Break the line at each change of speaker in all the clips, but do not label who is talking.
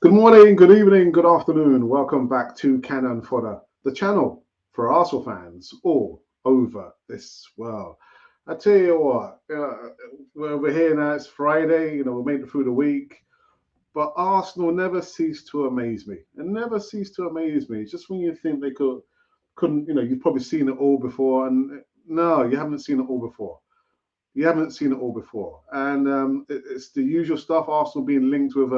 Good morning, good evening, good afternoon. Welcome back to Cannon Fodder, the channel for Arsenal fans all over this world. I tell you what, we're over here now. It's Friday. We're making it through the week, but Arsenal never cease to amaze me. It never cease to amaze me. It's just when you think they couldn't. You've probably seen it all before, and no, you haven't seen it all before. You haven't seen it all before, and it's the usual stuff. Arsenal being linked with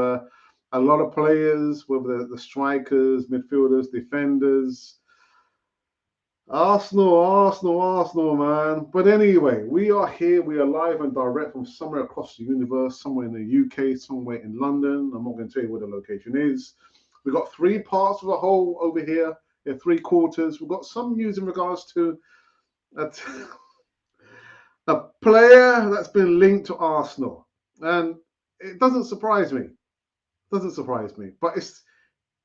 a lot of players, whether the strikers, midfielders, defenders. Arsenal, man. But anyway, we are here. We are live and direct from somewhere across the universe, somewhere in the UK, somewhere in London. I'm not going to tell you where the location is. We've got three parts of the whole over here. Three quarters. We've got some news in regards to a, a player that's been linked to Arsenal. And it doesn't surprise me. But it's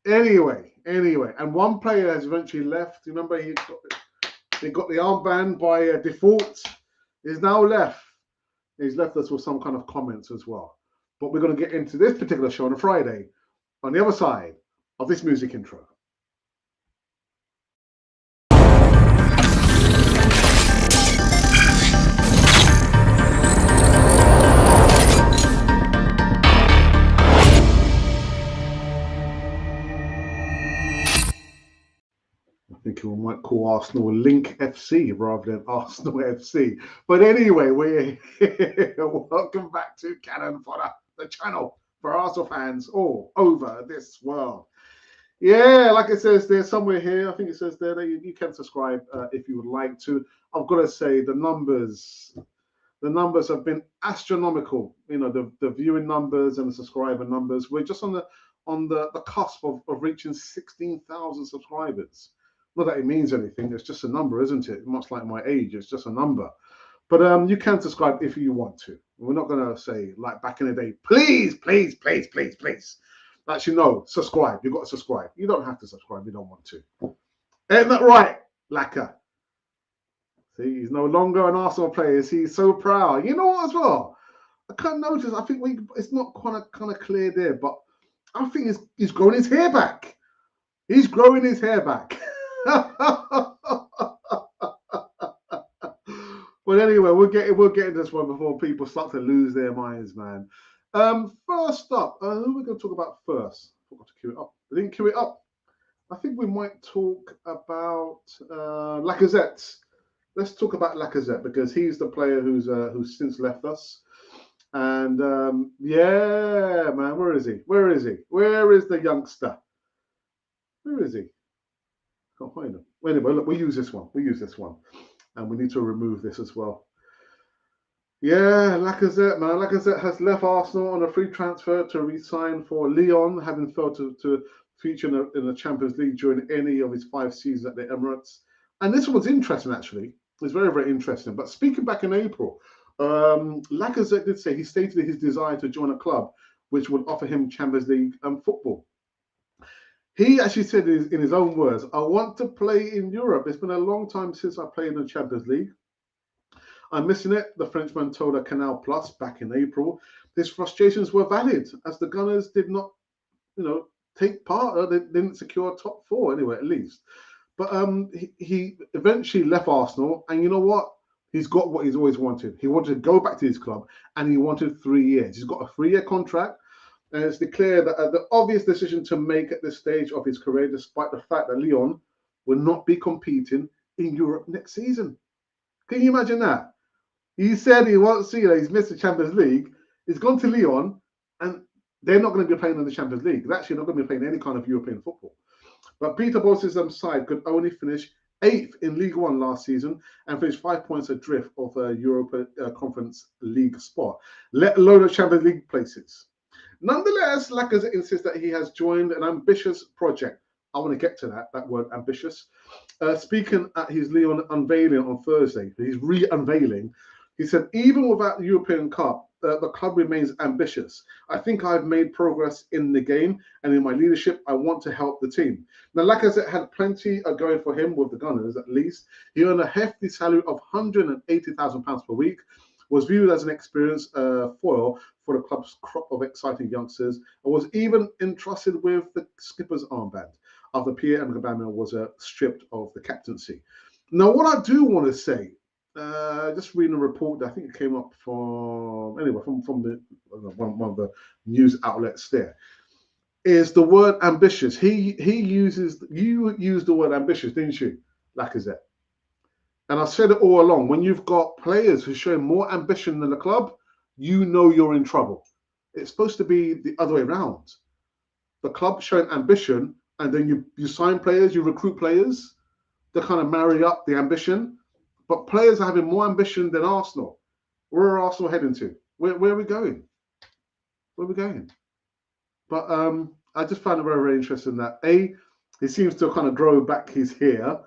anyway. And one player has eventually left. Remember, he got the armband by default. He's now left. He's left us with some kind of comments as well. But we're going to get into this particular show on a Friday on the other side of this music intro. I think we might call Arsenal Link FC rather than Arsenal FC. But anyway, we're here. Welcome back to Cannon Fodder, the channel for Arsenal fans all over this world. Yeah, like it says there, somewhere here, I think it says there that you can subscribe if you would like to. I've got to say the numbers have been astronomical. The viewing numbers and the subscriber numbers. We're just on the cusp of reaching 16,000 subscribers. Not that it means anything, it's just a number, isn't it? Much like my age, it's just a number. But you can subscribe if you want to. We're not going to say, like back in the day, please. Actually, no, subscribe. You've got to subscribe. You don't have to subscribe, you don't want to. Ain't that right, Lacazette? See, he's no longer an Arsenal player. He's so proud. You know what, as well? I can't notice. I think it's not kind of clear there, but I think he's growing his hair back. He's growing his hair back. But anyway, we'll get into this one before people start to lose their minds, man. First up, who are we going to talk about first? I forgot to cue it up. I didn't cue it up. I think we might talk about Lacazette. Let's talk about Lacazette because he's the player who's since left us. And yeah, man, where is he? Where is the youngster? Where is he? Can't find him. Anyway, look, we use this one. And we need to remove this as well. Yeah, Lacazette, man. Lacazette has left Arsenal on a free transfer to re-sign for Lyon, having failed to feature in the Champions League during any of his 5 seasons at the Emirates. And this one's interesting, actually. It's very, very interesting. But speaking back in April, Lacazette did say he stated his desire to join a club which would offer him Champions League football. He actually said in his own words, I want to play in Europe. It's been a long time since I played in the Champions League. I'm missing it, the Frenchman told a Canal Plus back in April. His frustrations were valid as the Gunners did not, take part. They didn't secure top 4 anyway, at least. But he eventually left Arsenal, and you know what? He's got what he's always wanted. He wanted to go back to his club, and he wanted 3 years. He's got a 3-year contract. And it's declared that the obvious decision to make at this stage of his career, despite the fact that Lyon will not be competing in Europe next season. Can you imagine that? He said he wants to, he's missed the Champions League. He's gone to Lyon, and they're not going to be playing in the Champions League. They're actually not going to be playing any kind of European football. But Peter Bosz's side could only finish 8th in League One last season and finished 5 points adrift of a Europa Conference League spot, let alone the Champions League places. Nonetheless, Lacazette insists that he has joined an ambitious project. I want to get to that word ambitious. Speaking at his Lyon unveiling on Thursday, he's re-unveiling, he said, even without the European Cup, the club remains ambitious. I think I've made progress in the game and in my leadership. I want to help the team. Now, Lacazette had plenty going for him with the Gunners, at least. He earned a hefty salary of £180,000 per week, was viewed as an experienced foil for the club's crop of exciting youngsters, and was even entrusted with the skipper's armband after Pierre-Emerick Aubameyang was stripped of the captaincy. Now, what I do want to say, just reading a report that I think it came up from the one of the news outlets there, is the word ambitious. You used the word ambitious, didn't you, Lacazette? And I said it all along. When you've got players who show more ambition than the club, you know you're in trouble. It's supposed to be the other way around. The club showing ambition, and then you sign players, you recruit players to kind of marry up the ambition. But players are having more ambition than Arsenal. Where are Arsenal heading to? Where are we going? Where are we going? But I just found it very, very interesting that he seems to kind of grow back his hair,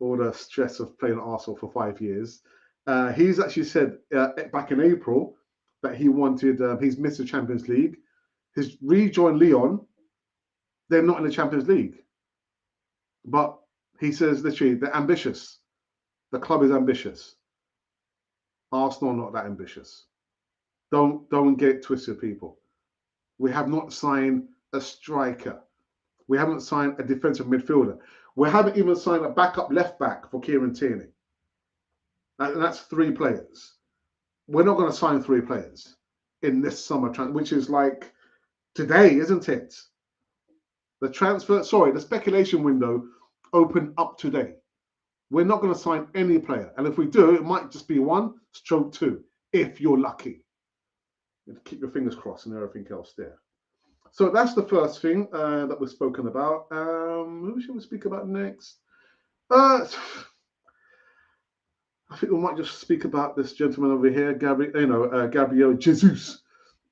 all the stress of playing at Arsenal for 5 years. He's actually said back in April that he wanted, he's missed the Champions League. He's rejoined Lyon. They're not in the Champions League. But he says literally, they're ambitious. The club is ambitious. Arsenal are not that ambitious. Don't get it twisted, people. We have not signed a striker. We haven't signed a defensive midfielder. We haven't even signed a backup left back for Kieran Tierney. And that's 3 players. We're not going to sign 3 players in this summer, which is like today, isn't it? The speculation window opened up today. We're not going to sign any player. And if we do, it might just be 1/2, if you're lucky. Keep your fingers crossed and everything else there. So that's the first thing that we've spoken about. Who should we speak about next? I think we might just speak about this gentleman over here, Gabriel Jesus.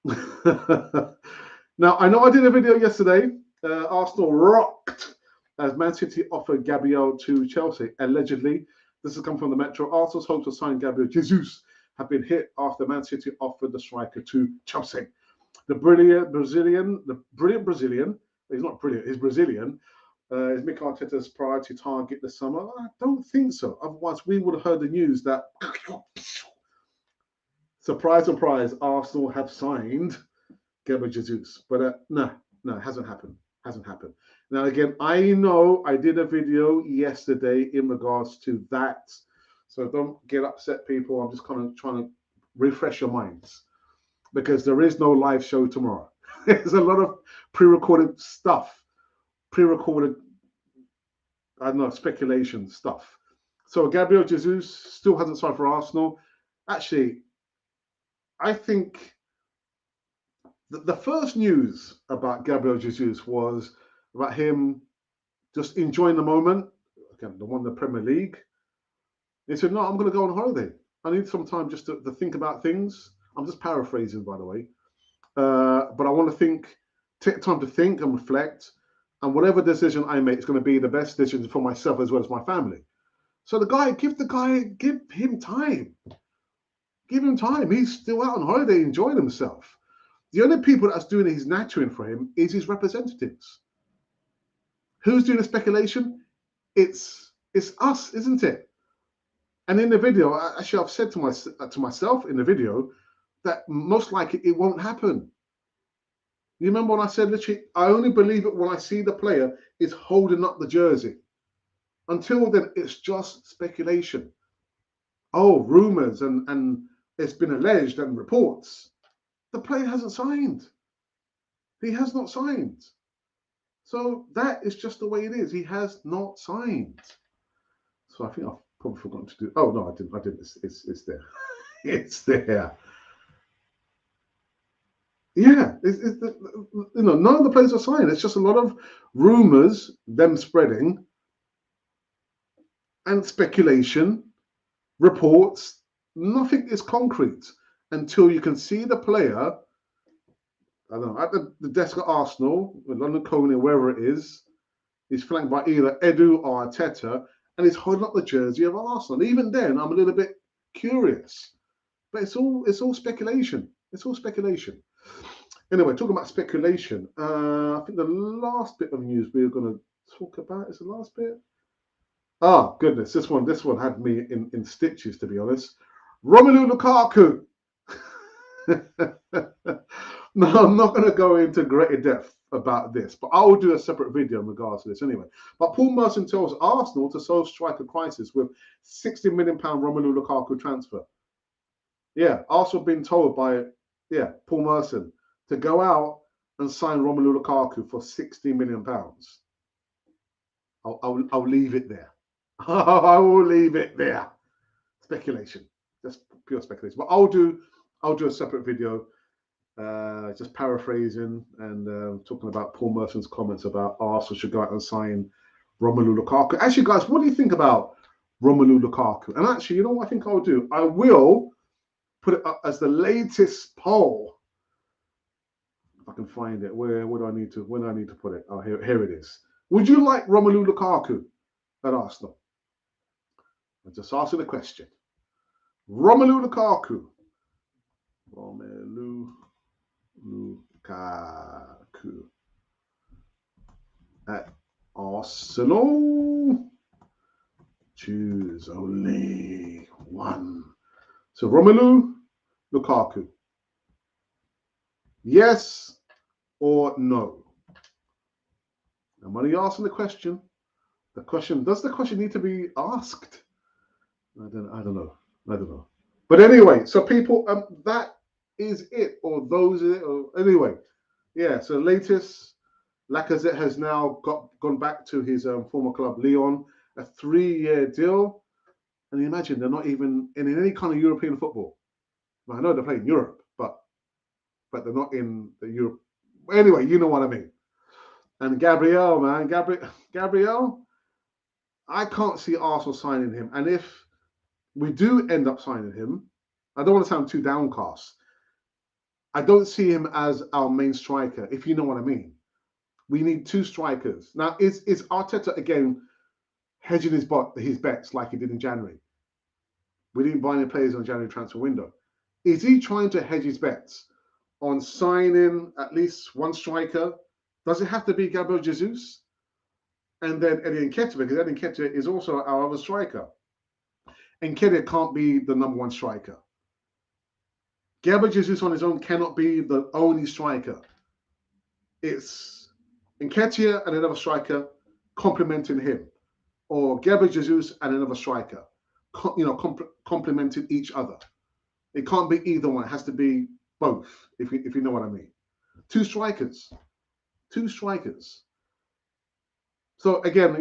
Now, I know I did a video yesterday. Arsenal rocked as Man City offered Gabriel to Chelsea. Allegedly, this has come from the Metro. Arsenal's hopes to sign Gabriel Jesus have been hit after Man City offered the striker to Chelsea. The brilliant Brazilian, he's not brilliant, he's Brazilian, is Mikel Arteta's priority target this summer? I don't think so. Otherwise, we would have heard the news that, surprise, surprise, Arsenal have signed Gabriel Jesus. But no, it hasn't happened. Now, again, I know I did a video yesterday in regards to that. So don't get upset, people. I'm just kind of trying to refresh your minds, because there is no live show tomorrow. There's a lot of pre-recorded stuff, speculation stuff. So Gabriel Jesus still hasn't signed for Arsenal. Actually, I think the first news about Gabriel Jesus was about him just enjoying the moment. Again, they won the Premier League. He said, no, I'm going to go on holiday. I need some time just to think about things. I'm just paraphrasing, by the way. But I want to take time to think and reflect. And whatever decision I make is going to be the best decision for myself as well as my family. So give him time. Give him time. He's still out on holiday enjoying himself. The only people that's doing his nurturing for him is his representatives. Who's doing the speculation? It's us, isn't it? And in the video, actually, I've said to myself in the video that most likely it won't happen. You remember when I said, literally, I only believe it when I see the player is holding up the jersey. Until then, it's just speculation. Oh, rumors and it's been alleged and reports. The player hasn't signed. He has not signed. So that is just the way it is. He has not signed. So I think I've probably forgotten to do. Oh no, I didn't. It's there. It's there. Yeah, none of the players are signed. It's just a lot of rumors, them spreading, and speculation, reports. Nothing is concrete until you can see the player. I don't know, at the desk at Arsenal, with London Coney, wherever it is. He's flanked by either Edu or Arteta, and he's holding up the jersey of Arsenal. And even then, I'm a little bit curious, but it's all speculation. It's all speculation. Anyway, talking about speculation, I think the last bit of news we're going to talk about is the last bit. Ah, goodness, this one had me in stitches, to be honest. Romelu Lukaku. No, I'm not going to go into greater depth about this, but I will do a separate video in regards to this anyway. But Paul Merson tells Arsenal to solve striker crisis with £60 million Romelu Lukaku transfer. Yeah, Arsenal been told by Paul Merson to go out and sign Romelu Lukaku for £60 million. I'll leave it there. I will leave it there. Speculation, just pure speculation. But I'll do a separate video, just paraphrasing and talking about Paul Merson's comments about Arsenal should go out and sign Romelu Lukaku. Actually, guys, what do you think about Romelu Lukaku? And actually, you know what I think I'll do? I will put it up as the latest poll. If I can find it, where do I need to put it? Oh, here it is. Would you like Romelu Lukaku at Arsenal? I'm just asking the question. Romelu Lukaku. Romelu Lukaku at Arsenal. Choose only one. So Romelu Lukaku. Yes or no? I'm only asking the question. Does the question need to be asked? I don't know. But anyway, so people, that is it, or those are it, or anyway. Yeah, so latest, Lacazette has now gone back to his former club, Lyon, a 3-year deal. And you imagine they're not even in any kind of European football. Well, I know they're playing Europe, but they're not in the Europe. Anyway, you know what I mean. And Gabriel, man, Gabriel, I can't see Arsenal signing him. And if we do end up signing him, I don't want to sound too downcast. I don't see him as our main striker, if you know what I mean. We need 2 strikers. Now, is Arteta, again, hedging his bets like he did in January? We didn't buy any players on January transfer window. Is he trying to hedge his bets on signing at least 1 striker? Does it have to be Gabriel Jesus? And then Eddie Nketiah, because Eddie Nketiah is also our other striker. Nketiah can't be the number 1 striker. Gabriel Jesus on his own cannot be the only striker. It's Nketiah and another striker complementing him, or Gabriel Jesus and another striker, complementing each other. It can't be either one. It has to be both, if you know what I mean. 2 strikers. So again,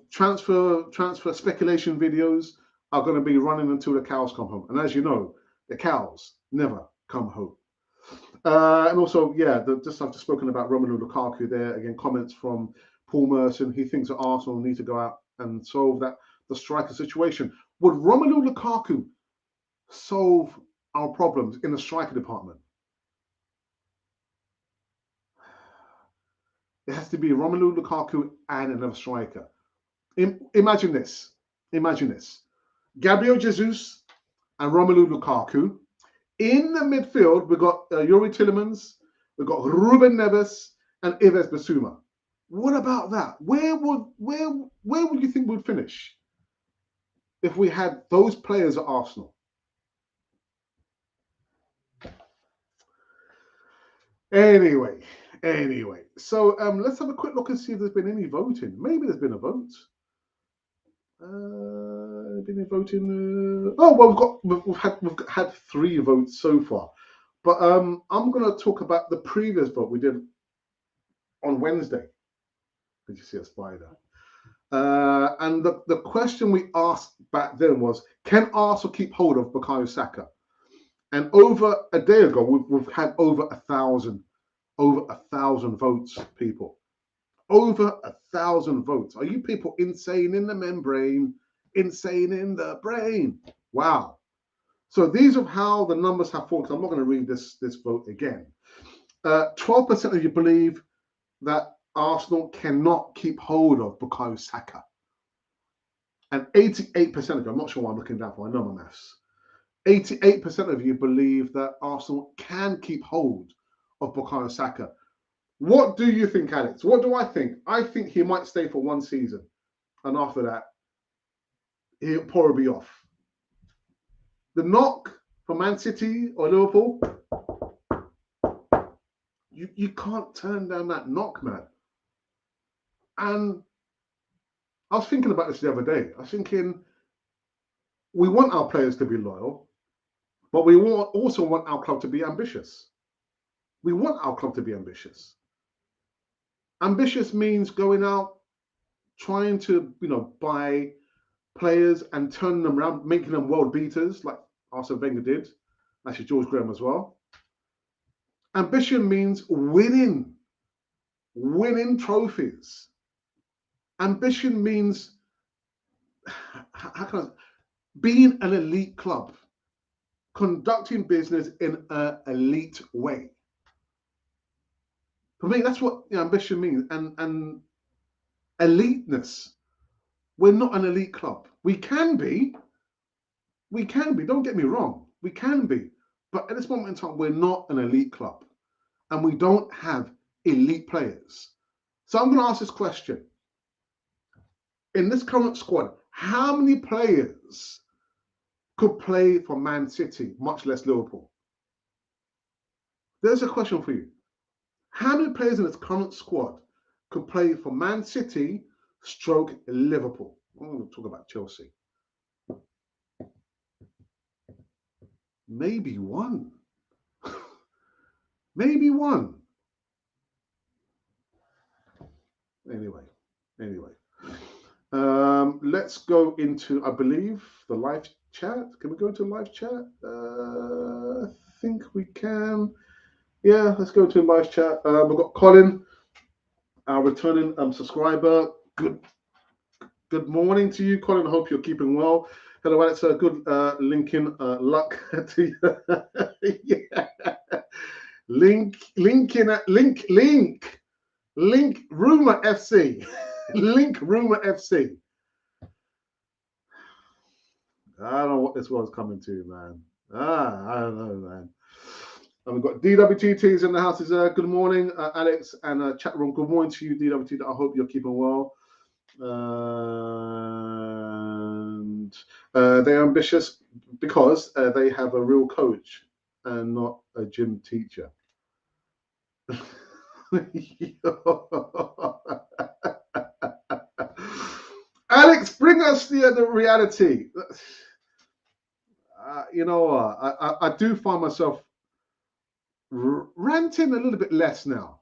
transfer speculation videos are going to be running until the cows come home. And as you know, the cows never come home. And also, I've just spoken about Romelu Lukaku there. Again, comments from Paul Merson. He thinks that Arsenal need to go out and solve the striker situation. Would Romelu Lukaku solve our problems in the striker department? It has to be Romelu Lukaku and another striker. Imagine this. Gabriel Jesus and Romelu Lukaku. In the midfield, we've got Youri Tielemans, we've got Ruben Neves, and Yves Bissouma. What about that? Where would you think we'd finish if we had those players at Arsenal? Anyway. So let's have a quick look and see if there's been any voting. Maybe there's been a vote. Been a voting. We've had 3 votes so far. But I'm going to talk about the previous vote we did on Wednesday. Did you see a spider? And the question we asked back then was, can Arsenal keep hold of Bukayo Saka? And over a day ago, we've had over 1,000 votes, people. Over 1,000 votes. Are you people insane in the membrane? Insane in the brain? Wow. So these are how the numbers have fallen. I'm not going to read this vote again. 12% of you believe that Arsenal cannot keep hold of Bukayo Saka. And 88% of you, I'm not sure what I'm looking down for, I know my maths. 88% of you believe that Arsenal can keep hold of Bukayo Saka. What do you think, Alex? What do I think? I think he might stay for 1 season. And after that, he'll probably be off. The knock for Man City or Liverpool, you can't turn down that knock, man. And I was thinking about this the other day. I was thinking, we want our players to be loyal, but we also want our club to be ambitious. We want our club to be ambitious. Ambitious means going out, trying to, buy players and turn them around, making them world beaters, like Arsene Wenger did, actually George Graham as well. Ambition means winning trophies. Ambition means being an elite club, conducting business in an elite way. For me, that's what ambition means. And eliteness. We're not an elite club. We can be. Don't get me wrong. We can be. But at this moment in time, we're not an elite club. And we don't have elite players. So I'm going to ask this question. In this current squad, how many players could play for Man City, much less Liverpool? There's a question for you. How many players in this current squad could play for Man City / Liverpool? I'm going to talk about Chelsea. Maybe one. Maybe one. Anyway. Let's go into, I believe, the live chat. Can we go into live chat? I think we can. Yeah, let's go to live chat. We've got Colin, our returning subscriber. Good morning to you, Colin. I hope you're keeping well. Hello, Alex. Good linking luck to you. Yeah. Link Rumor FC. Link Rumor FC. I don't know what this one's coming to, man. I don't know, man. And we've got DWTTs in the house. Good morning, Alex, and chat room. Good morning to you, DWT. I hope you're keeping well. And they're ambitious because they have a real coach and not a gym teacher. Alex, bring us the reality. I do find myself ranting a little bit less now.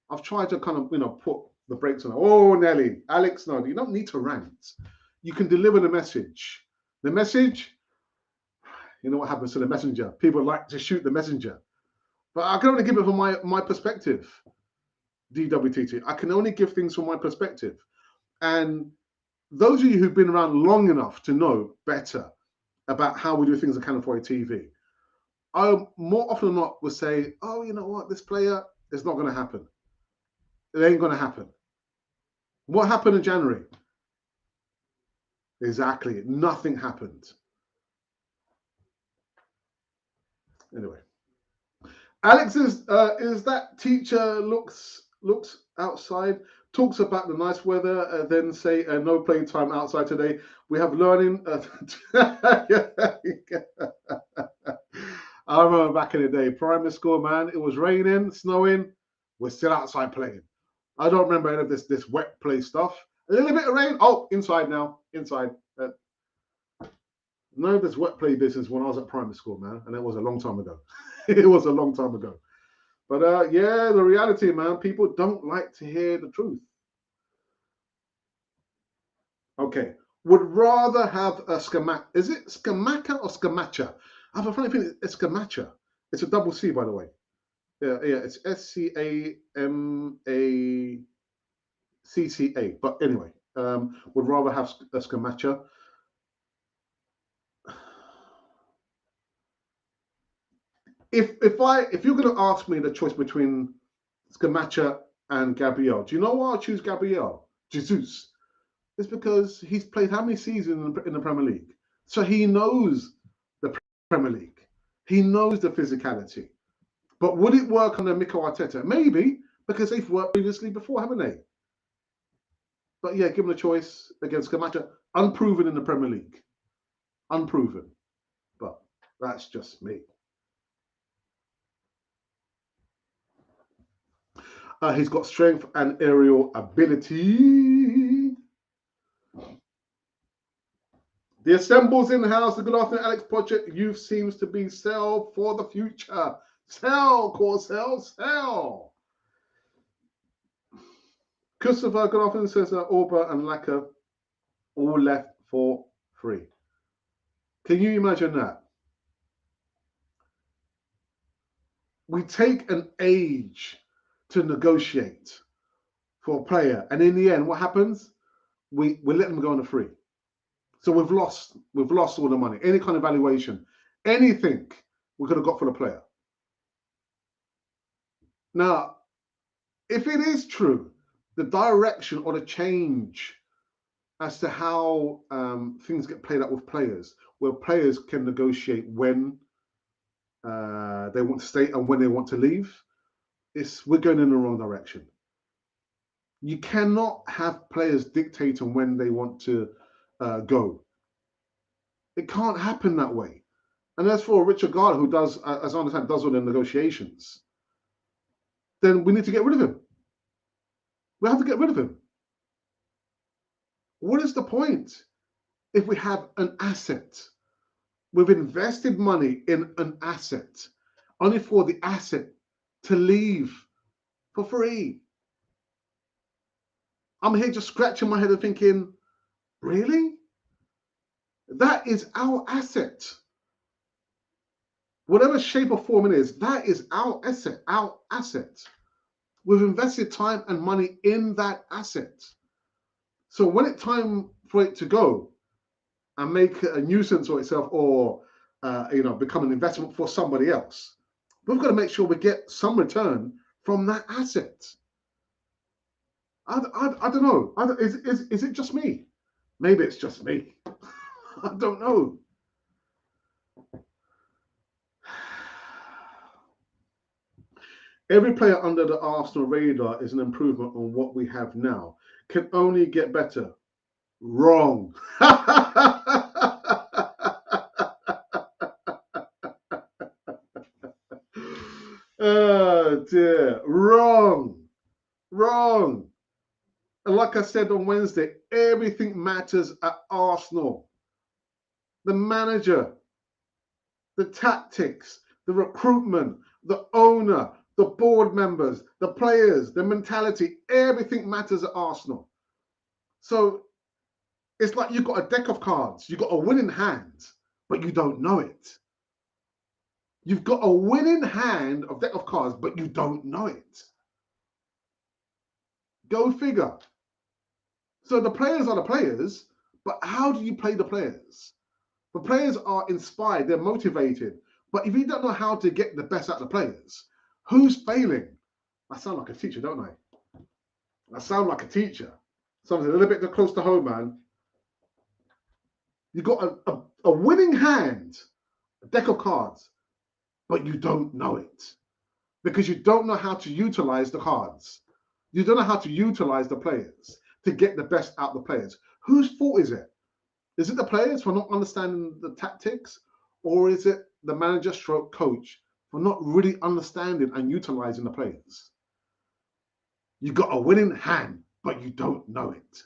I've tried to kind of, put the brakes on. Oh, Nelly, Alex, no, you don't need to rant. You can deliver the message. The message, you know what happens to the messenger? People like to shoot the messenger. But I can only give it from my perspective, DWTT. I can only give things from my perspective. And those of you who've been around long enough to know better about how we do things on Cannon 4 TV, I more often than not will say, oh, you know what, this player, it's not going to happen. It ain't going to happen. What happened in January? Exactly. Nothing happened. Anyway. Alex is that teacher looks outside, talks about the nice weather, then say no playing time outside today. We have learning. I remember back in the day, primary school, man, it was raining, snowing, we're still outside playing. I don't remember any of this wet play stuff. A little bit of rain, oh, inside now, inside. None of this wet play business when I was at primary school, man, and that was a long time ago. It was a long time ago. But yeah, the reality, man, people don't like to hear the truth. Okay, would rather have a Scamacca. Is it Scamacca or Scamacca? I have a funny feeling it's Scamacca. It's a double C, by the way. Yeah, it's SCAMACCA. But anyway, would rather have a Scamacca. If you're going to ask me the choice between Scamacca and Gabriel, do you know why I choose Gabriel? Jesus. It's because he's played how many seasons in the Premier League? So he knows the Premier League. He knows the physicality. But would it work under Mikel Arteta? Maybe, because they've worked previously before, haven't they? But yeah, given a choice against Scamacca, unproven in the Premier League. Unproven. But That's just me. He's got strength and aerial ability. The assembles in house. The Good Afternoon Alex Project youth seems to be sell for the future. Sell, core sell. Christopher, good afternoon, says Orba and Lacquer all left for free. Can you imagine that? We take an age to negotiate for a player, and in the end, what happens? We let them go on the free. So we've lost all the money. Any kind of valuation, anything we could have got for the player. Now, if it is true, the direction or the change as to how things get played out with players, where players can negotiate when they want to stay and when they want to leave, we're going in the wrong direction. You cannot have players dictate on when they want to go. It can't happen that way. And as for Richard Gardner, who does, as I understand, does all the negotiations, then we need to get rid of him. We have to get rid of him. What is the point if we have an asset? We've invested money in an asset, only for the asset to leave for free. I'm here just scratching my head and thinking, really? That is our asset. Whatever shape or form it is, that is our asset. We've invested time and money in that asset. So when it's time for it to go and make a nuisance for itself, or become an investment for somebody else, we've got to make sure we get some return from that asset. I don't know. Is it just me? Maybe it's just me. I don't know. Every player under the Arsenal radar is an improvement on what we have now. Can only get better. Wrong. Oh dear. Wrong. And like I said on Wednesday, everything matters at Arsenal. The manager, the tactics, the recruitment, the owner, the board members, the players, the mentality, everything matters at Arsenal. So it's like you've got a deck of cards, you've got a winning hand, but you don't know it. You've got a winning hand of deck of cards, but you don't know it. Go figure. So the players are the players, but how do you play the players? The players are inspired, they're motivated, but if you don't know how to get the best out of the players, who's failing? I sound like a teacher, don't I? I sound like a teacher. Something a little bit close to home, man. You've got a winning hand, a deck of cards, but you don't know it because you don't know how to utilize the cards. You don't know how to utilize the players to get the best out of the players. Whose fault is it? Is it the players for not understanding the tactics, or is it the manager stroke coach for not really understanding and utilizing the players? You got a winning hand, but you don't know it.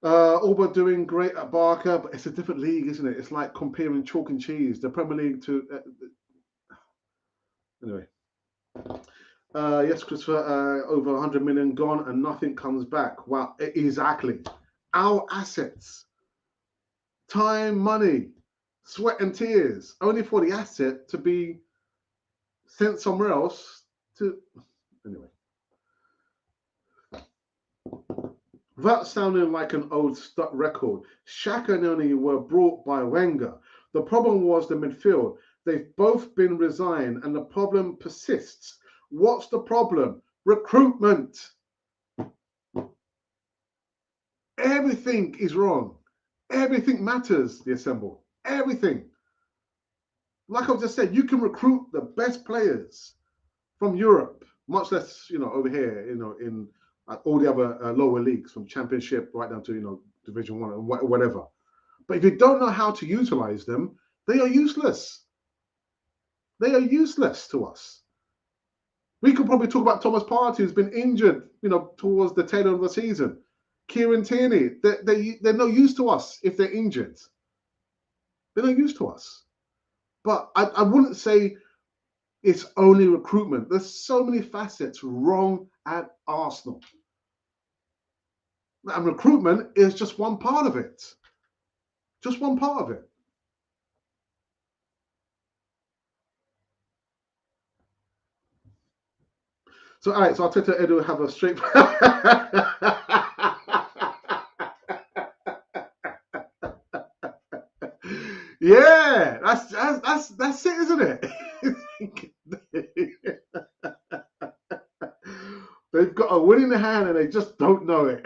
Alba doing great at Barker, but it's a different league, isn't it? It's like comparing chalk and cheese. The Premier League to... Anyway. Yes, Christopher, over 100 million gone and nothing comes back. Wow, exactly. Our assets. Time, money, sweat and tears, only for the asset to be sent somewhere else to... Anyway. Without sounding like an old stuck record, Xhaka and Noni were brought by Wenger. The problem was the midfield. They've both been resigned and the problem persists. What's the problem? Recruitment. Everything is wrong. Everything matters, the assemble. Everything. Like I've just said, you can recruit the best players from Europe, much less, over here, in all the other lower leagues, from Championship right down to, Division 1 and whatever. But if you don't know how to utilize them, they are useless. They are useless to us. We could probably talk about Thomas Partey, who's been injured, towards the tail end of the season. Kieran Tierney, they're no use to us if they're injured. They're no use to us. But I wouldn't say it's only recruitment. There's so many facets wrong at Arsenal. And recruitment is just one part of it. Just one part of it. So, all right, so Arteta Edu have a straight. Yeah, that's it, isn't it? They've got a win in the hand and they just don't know it.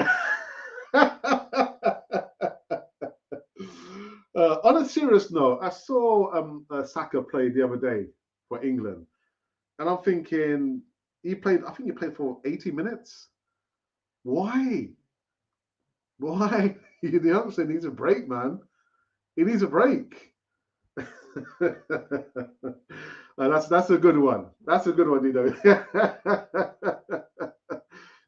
On a serious note, I saw Saka play the other day for England, and I'm thinking I think he played for 80 minutes. Why? Why? The youngster needs a break, man. He needs a break. That's a good one. That's a good one,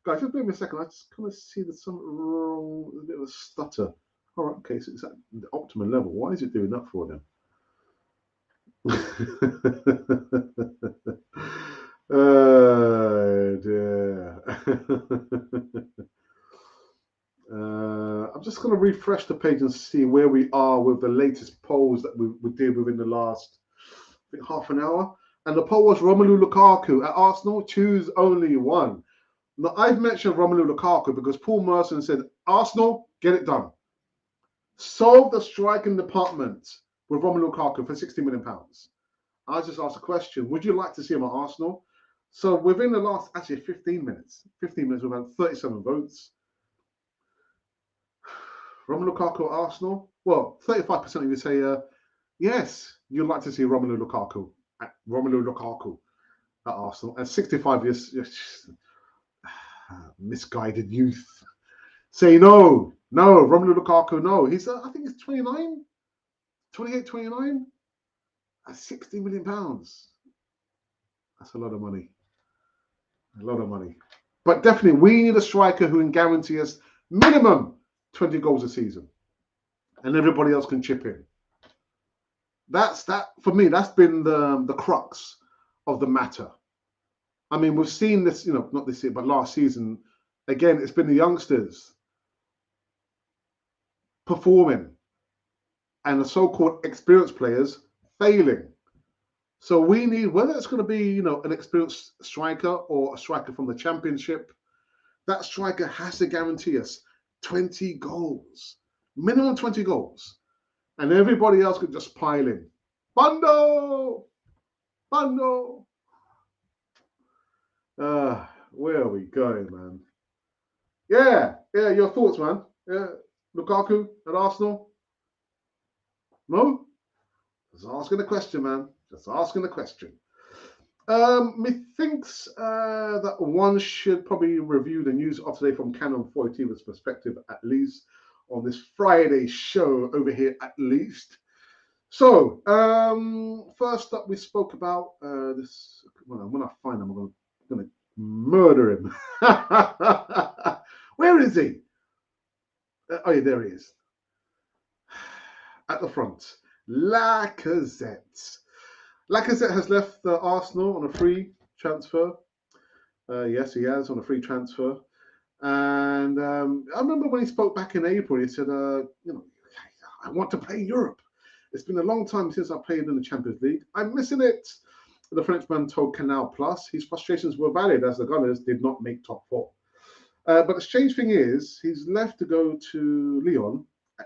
Guys, just give me a second. I just kind of see there's something wrong, a bit of a stutter. All right, okay, so it's at the optimum level. Why is it doing that for them? Oh dear. I'm just going to refresh the page and see where we are with the latest polls that we did within the last, I think, half an hour. And the poll was Romelu Lukaku at Arsenal, choose only one. Now, I've mentioned Romelu Lukaku because Paul Merson said, Arsenal, get it done. Solve the striking department with Romelu Lukaku for £60 million. I just asked a question, would you like to see him at Arsenal? So within the last, actually 15 minutes, we've had 37 votes. Romelu Lukaku at Arsenal? Well, 35% of you say, yes, you'd like to see Romelu Lukaku at Arsenal. And 65 years, misguided youth say no, Romelu Lukaku, no. He's, I think he's 29, 28, 29 at £60 million. That's a lot of money. A lot of money. But definitely, we need a striker who can guarantee us minimum 20 goals a season. And everybody else can chip in. That for me, that's been the crux of the matter. I mean, we've seen this, not this year, but last season. Again, it's been the youngsters performing and the so-called experienced players failing. So we need, whether it's going to be, an experienced striker or a striker from the Championship, that striker has to guarantee us 20 goals, minimum 20 goals. And everybody else could just pile in. Bando! Where are we going, man? Yeah, your thoughts, man. Yeah, Lukaku at Arsenal? No? Just asking a question, man. Just asking a question. Methinks that one should probably review the news of today from Canon 40's perspective, at least, on this Friday show over here, at least. So, first up, we spoke about this. Well, when I find him, I'm going to murder him. Where is he? Oh, yeah, there he is. At the front, Lacazette. Lacazette has left Arsenal on a free transfer. Yes, he has, on a free transfer. And I remember when he spoke back in April, he said, I want to play in Europe. It's been a long time since I played in the Champions League. I'm missing it. The Frenchman told Canal Plus his frustrations were valid as the Gunners did not make top four. But the strange thing is, he's left to go to Lyon,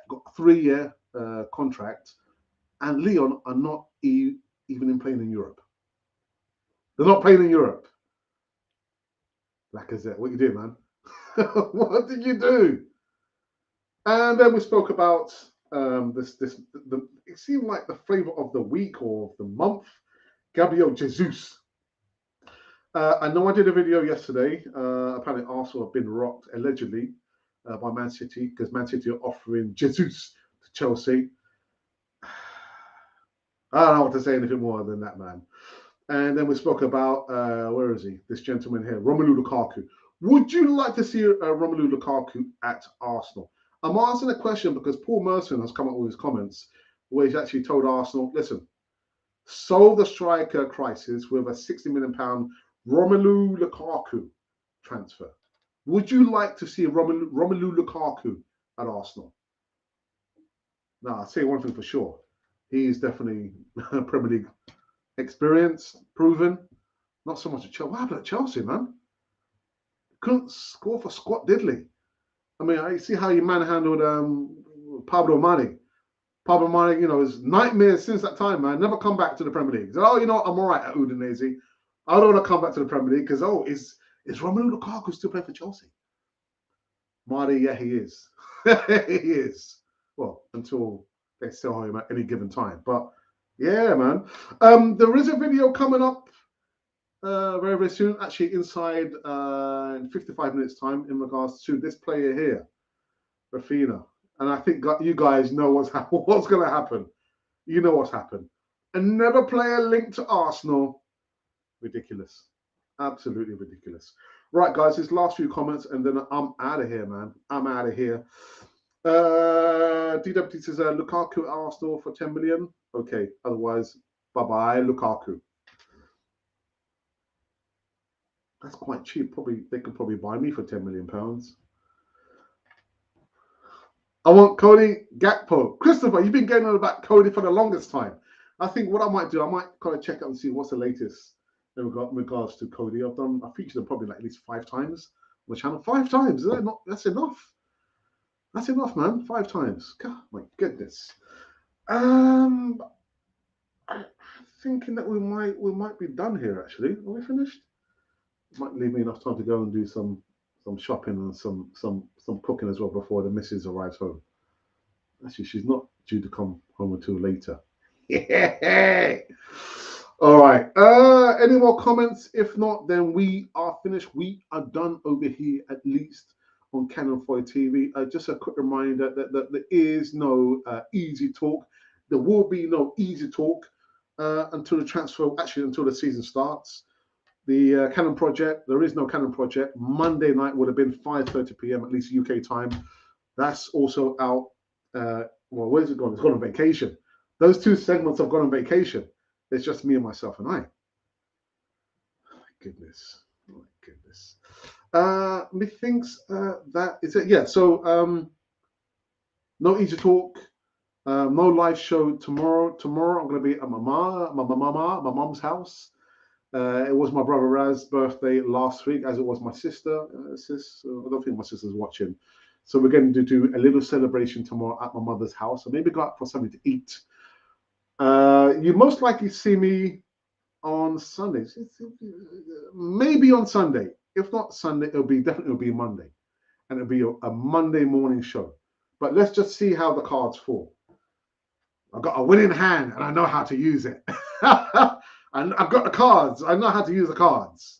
got a 3-year contract, and Lyon are not even in playing in Europe. They're not playing in Europe. Lacazette, what you do, man? What did you do? And then we spoke about it seemed like the flavour of the week or of the month, Gabriel Jesus. I know I did a video yesterday. Apparently Arsenal have been rocked, allegedly, by Man City, because Man City are offering Jesus Chelsea. I don't know what to say anything more than that, man. And then we spoke about, where is he? This gentleman here, Romelu Lukaku. Would you like to see Romelu Lukaku at Arsenal? I'm asking a question because Paul Merson has come up with his comments where he's actually told Arsenal, listen, solve the striker crisis with a £60 million Romelu Lukaku transfer. Would you like to see Romelu Lukaku at Arsenal? Now, I'll say one thing for sure. He's definitely Premier League experienced, proven. Not so much at Chelsea. What happened at Chelsea, man? Couldn't score for squat diddly. I mean, I see how he manhandled Pablo Mane. Pablo Mane, you know, his nightmares since that time, man. Never come back to the Premier League. He said, oh, you know what? I'm all right at Udinese. I don't want to come back to the Premier League because, is Romelu Lukaku still playing for Chelsea? Mane, yeah, he is. He is. Well, until they sell him at any given time. But, yeah, man. There is a video coming up very, very soon, actually inside in 55 minutes time in regards to this player here, Rafinha. And I think you guys know what's going to happen. You know what's happened. Another player linked to Arsenal. Ridiculous. Absolutely ridiculous. Right, guys, his last few comments, and then I'm out of here, man. I'm out of here. DWT says, Lukaku at Arsenal for 10 million. Okay, otherwise, bye-bye, Lukaku. That's quite cheap. They could probably buy me for £10 million. I want Cody Gakpo. Christopher, you've been getting on about Cody for the longest time. I think what I might do, I might kind of check out and see what's the latest in regards to Cody. I featured him probably like at least 5 times on the channel. 5 times, is that not? That's enough. That's enough, man. 5 times. God, my goodness. I'm thinking that we might be done here. Actually, are we finished? Might leave me enough time to go and do some shopping and some cooking as well before the missus arrives home. Actually, she's not due to come home until later. Yeah. All right. Any more comments? If not, then we are finished. We are done over here, at least on Cannon Foy TV. Just a quick reminder that there is no easy talk. There will be no easy talk until the season starts. The Cannon Project, there is no Cannon Project. Monday night would have been 5:30 p.m. at least UK time. That's also out. Well, where's it gone? It's gone on vacation. Those 2 segments have gone on vacation. It's just me and myself and I. Oh my goodness. Oh my goodness. Methinks that is it. Yeah, so no easy talk. No live show tomorrow. Tomorrow I'm going to be at my mom's house. It was my brother Raz's birthday last week, as it was my sister. I don't think my sister's watching. So we're going to do a little celebration tomorrow at my mother's house. So maybe go out for something to eat. You most likely see me on Sundays. Maybe on Sunday. If not Sunday, it'll be Monday. And it'll be a Monday morning show. But let's just see how the cards fall. I've got a winning hand and I know how to use it. And I've got the cards. I know how to use the cards.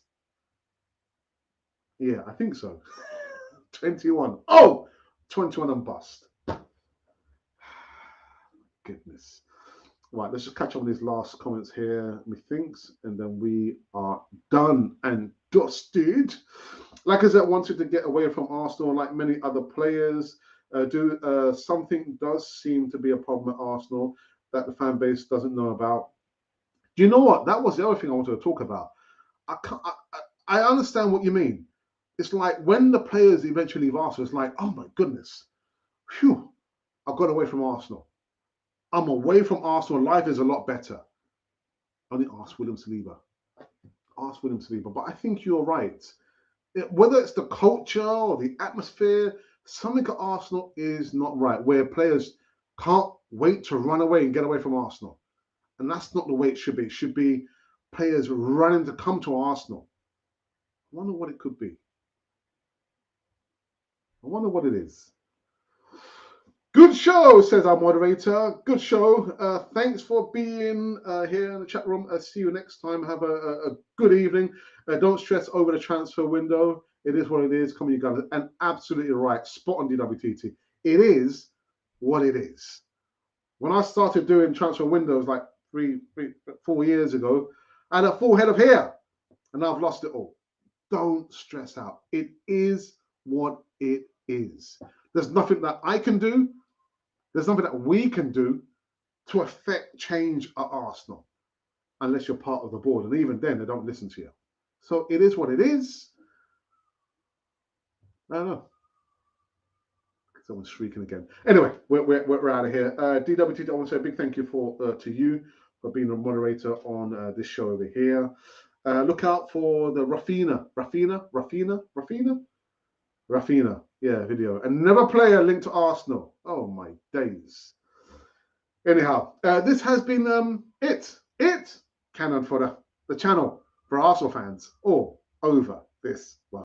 Yeah, I think so. 21. Oh, 21 and bust. Goodness. Right, let's just catch up on these last comments here, methinks, and then we are done and dusted. Lacazette wanted to get away from Arsenal like many other players. Something does seem to be a problem at Arsenal that the fan base doesn't know about. Do you know what? That was the other thing I wanted to talk about. I understand what you mean. It's like when the players eventually leave Arsenal, it's like, oh my goodness, phew, I got away from Arsenal. I'm away from Arsenal. Life is a lot better. Only ask William Saliba. Ask William Saliba. But I think you're right. Whether it's the culture or the atmosphere, something at Arsenal is not right, where players can't wait to run away and get away from Arsenal. And that's not the way it should be. It should be players running to come to Arsenal. I wonder what it could be. I wonder what it is. Good show, says our moderator. Good show. Thanks for being here in the chat room. See you next time. Have a good evening. Don't stress over the transfer window. It is what it is. Come on, you guys. And absolutely right. Spot on, DWTT. It is what it is. When I started doing transfer windows like 4 years ago, I had a full head of hair, and I've lost it all. Don't stress out. It is what it is. There's nothing that I can do. There's nothing that we can do to affect change at Arsenal, unless you're part of the board. And even then, they don't listen to you. So it is what it is. I don't know. Someone's shrieking again. Anyway, we're out of here. DWT, I want to say a big thank you to you for being a moderator on this show over here. Look out for the Rafinha, yeah, video. And never play a link to Arsenal. Oh my days. Anyhow, this has been it Cannon for the channel for Arsenal fans all over this world.